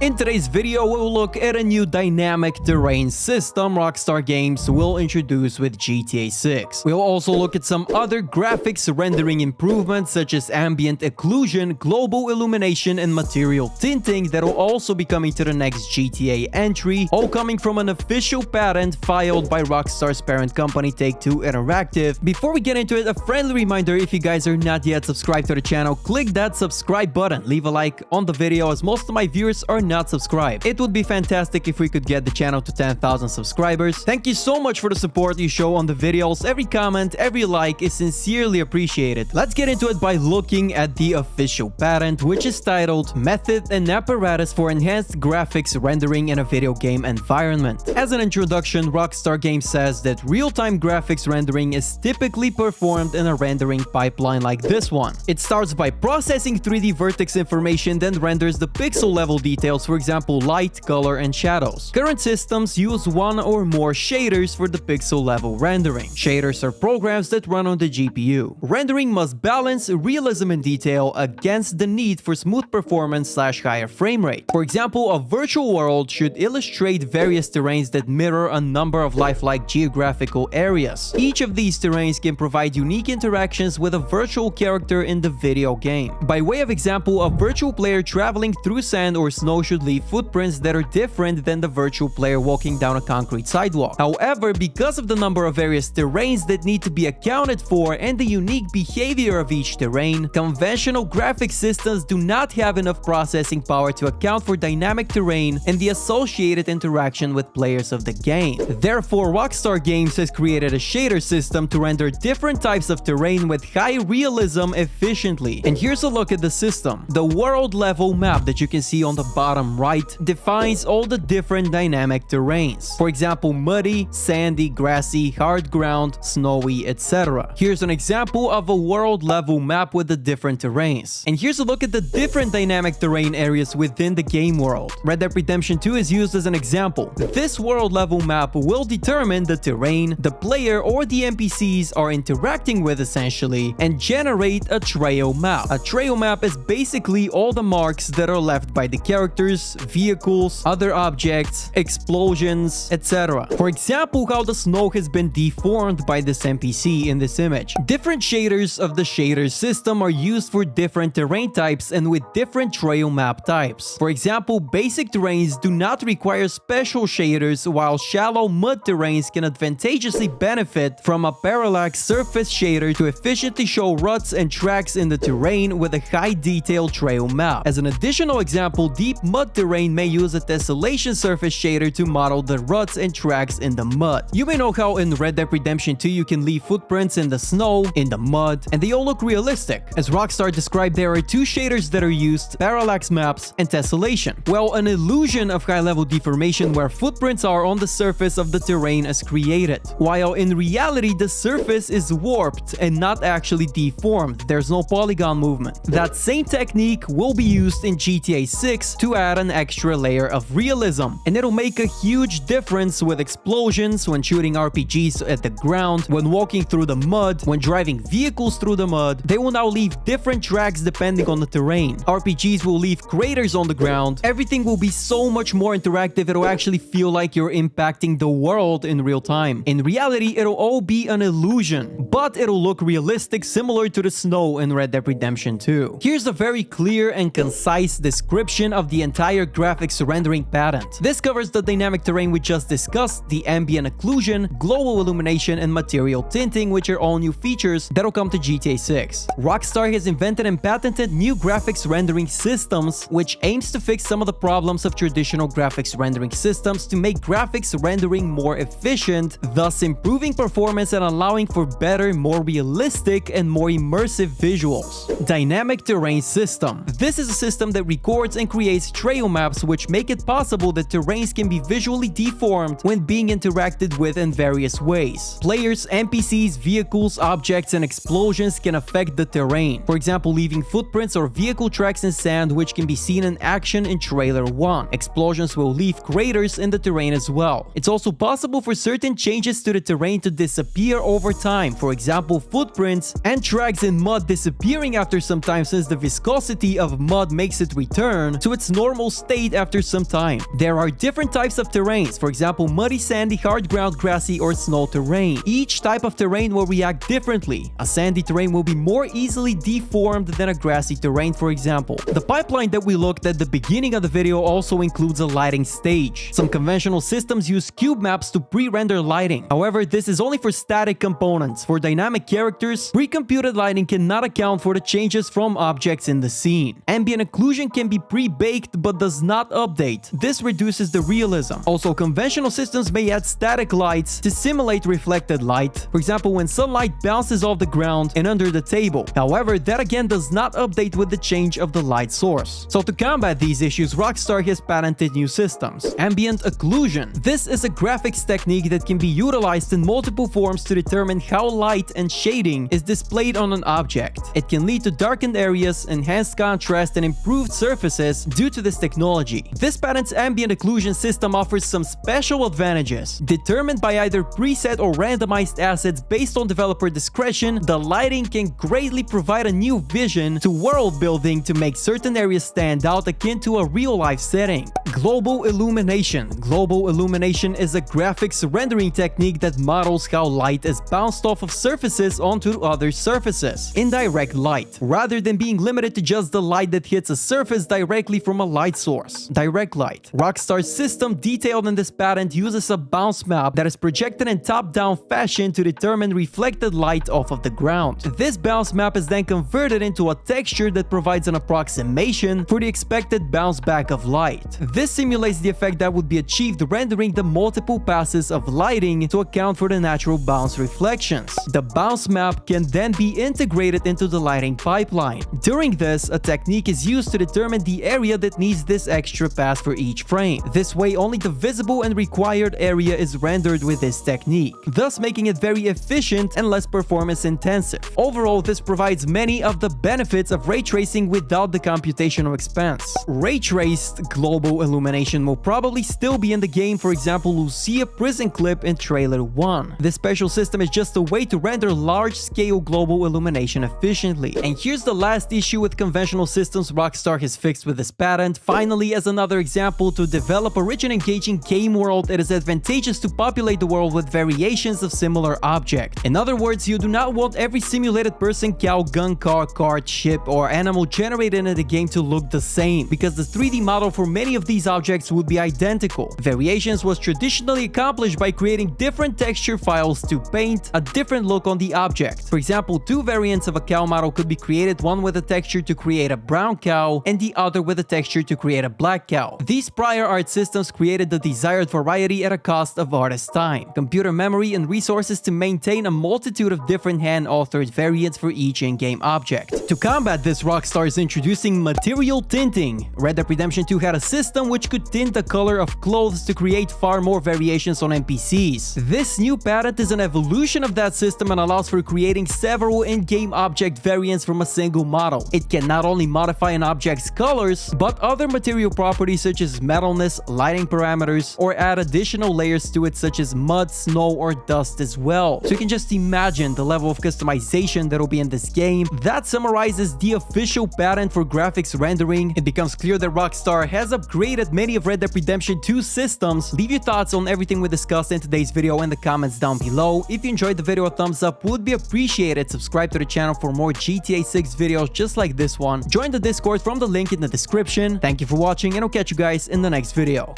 In today's video, we'll look at a new dynamic terrain system Rockstar Games will introduce with GTA 6. We'll also look at some other graphics rendering improvements such as Ambient Occlusion, Global Illumination, and Material Tinting that will also be coming to the next GTA entry, all coming from an official patent filed by Rockstar's parent company Take-Two Interactive. Before we get into it, a friendly reminder, if you guys are not yet subscribed to the channel, click that subscribe button, leave a like on the video as most of my viewers are not subscribed. It would be fantastic if we could get the channel to 10,000 subscribers. Thank you so much for the support you show on the videos. Every comment, every like is sincerely appreciated. Let's get into it by looking at the official patent, which is titled Method and Apparatus for Enhanced Graphics Rendering in a Video Game Environment. As an introduction, Rockstar Games says that real-time graphics rendering is typically performed in a rendering pipeline like this one. It starts by processing 3D vertex information, then renders the pixel level details, for example light, color, and shadows. Current systems use one or more shaders for the pixel level rendering. Shaders are programs that run on the GPU. Rendering must balance realism and detail against the need for smooth performance / higher frame rate. For example, a virtual world should illustrate various terrains that mirror a number of lifelike geographical areas. Each of these terrains can provide unique interactions with a virtual character in the video game. By way of example, a virtual player traveling through sand or snow should leave footprints that are different than the virtual player walking down a concrete sidewalk. However, because of the number of various terrains that need to be accounted for and the unique behavior of each terrain, conventional graphic systems do not have enough processing power to account for dynamic terrain and the associated interaction with players of the game. Therefore, Rockstar Games has created a shader system to render different types of terrain with high realism efficiently. And here's a look at the system. The world level map that you can see on the bottom right defines all the different dynamic terrains. For example, muddy, sandy, grassy, hard ground, snowy, etc. Here's an example of a world level map with the different terrains. And here's a look at the different dynamic terrain areas within the game world. Red Dead Redemption 2 is used as an example. This world level map will determine the terrain the player or the NPCs are interacting with essentially and generate a trail map. A trail map is basically all the marks that are left by the characters, vehicles, other objects, explosions, etc. For example, how the snow has been deformed by this NPC in this image. Different shaders of the shader system are used for different terrain types and with different trail map types. For example, basic terrains do not require special shaders, while shallow mud terrains can advantageously benefit from a parallax surface shader to efficiently show ruts and tracks in the terrain with a high detail trail map. As an additional example, deep mud terrain may use a tessellation surface shader to model the ruts and tracks in the mud. You may know how in Red Dead Redemption 2 you can leave footprints in the snow, in the mud, and they all look realistic. As Rockstar described, there are two shaders that are used, parallax maps and tessellation. Well, an illusion of high-level deformation where footprints are on the surface of the terrain is created, while in reality the surface is warped and not actually deformed. There's no polygon movement. That same technique will be used in GTA 6 to add an extra layer of realism, and it'll make a huge difference with explosions, when shooting RPGs at the ground, when walking through the mud, when driving vehicles through the mud. They will now leave different tracks depending on the terrain. RPGs will leave craters on the ground. Everything will be so much more interactive, it'll actually feel like you're impacting the world in real time. In reality, it'll all be an illusion, but it'll look realistic, similar to the snow in Red Dead Redemption 2. Here's a very clear and concise description of the entire graphics rendering patent. This covers the dynamic terrain we just discussed, the ambient occlusion, global illumination, and material tinting, which are all new features that'll come to GTA 6. Rockstar has invented and patented new graphics rendering systems, which aims to fix some of the problems of traditional graphics rendering systems to make graphics rendering more efficient, thus improving performance and allowing for better, more realistic, and more immersive visuals. Dynamic terrain system. This is a system that records and creates trail maps which make it possible that terrains can be visually deformed when being interacted with in various ways. Players, NPCs, vehicles, objects, and explosions can affect the terrain. For example, leaving footprints or vehicle tracks in sand, which can be seen in action in Trailer 1. Explosions will leave craters in the terrain as well. It's also possible for certain changes to the terrain to disappear over time. For example, footprints and tracks in mud disappearing after some time, since the viscosity of mud makes it return to its normal normal state after some time. There are different types of terrains, for example muddy, sandy, hard ground, grassy, or snow terrain. Each type of terrain will react differently. A sandy terrain will be more easily deformed than a grassy terrain, for example. The pipeline that we looked at the beginning of the video also includes a lighting stage. Some conventional systems use cube maps to pre-render lighting. However, this is only for static components. For dynamic characters, pre-computed lighting cannot account for the changes from objects in the scene. Ambient occlusion can be pre-baked but does not update. This reduces the realism. Also, conventional systems may add static lights to simulate reflected light. For example, when sunlight bounces off the ground and under the table. However, that again does not update with the change of the light source. So to combat these issues, Rockstar has patented new systems. Ambient occlusion. This is a graphics technique that can be utilized in multiple forms to determine how light and shading is displayed on an object. It can lead to darkened areas, enhanced contrast, and improved surfaces due to this technology. This patent's ambient occlusion system offers some special advantages. Determined by either preset or randomized assets based on developer discretion, the lighting can greatly provide a new vision to world building to make certain areas stand out akin to a real-life setting. Global illumination. Global illumination is a graphics rendering technique that models how light is bounced off of surfaces onto other surfaces. Indirect light. Rather than being limited to just the light that hits a surface directly from a light source. Direct light. Rockstar's system detailed in this patent uses a bounce map that is projected in top-down fashion to determine reflected light off of the ground. This bounce map is then converted into a texture that provides an approximation for the expected bounce back of light. This simulates the effect that would be achieved rendering the multiple passes of lighting to account for the natural bounce reflections. The bounce map can then be integrated into the lighting pipeline. During this, a technique is used to determine the area that needs this extra pass for each frame. This way, only the visible and required area is rendered with this technique, thus making it very efficient and less performance intensive. Overall, this provides many of the benefits of ray tracing without the computational expense. Ray-traced global illumination will probably still be in the game. For example, we'll see a prison clip in trailer 1. This special system is just a way to render large-scale global illumination efficiently. And here's the last issue with conventional systems Rockstar has fixed with this patent. Finally, as another example, to develop a rich and engaging game world, it is advantageous to populate the world with variations of similar objects. In other words, you do not want every simulated person, cow, gun, car, cart, ship, or animal generated in the game to look the same, because the 3D model for many of these objects would be identical. Variations was traditionally accomplished by creating different texture files to paint a different look on the object. For example, two variants of a cow model could be created, one with a texture to create a brown cow and the other with a texture to create a black cow. These prior art systems created the desired variety at a cost of artist time, computer memory, and resources to maintain a multitude of different hand-authored variants for each in-game object. To combat this, Rockstar is introducing material tinting. Red Dead Redemption 2 had a system which could tint the color of clothes to create far more variations on NPCs. This new patent is an evolution of that system and allows for creating several in-game object variants from a single model. It can not only modify an object's colors, but other material properties such as metalness, lighting parameters, or add additional layers to it such as mud, snow, or dust as well. So you can just imagine the level of customization that will be in this game. That summarizes the official patent for graphics rendering. It becomes clear that Rockstar has upgraded many of Red Dead Redemption 2 systems. Leave your thoughts on everything we discussed in today's video in the comments down below. If you enjoyed the video, a thumbs up would be appreciated. Subscribe to the channel for more GTA 6 videos just like this one. Join the Discord from the link in the description. Thank you for watching, and I'll catch you guys in the next video.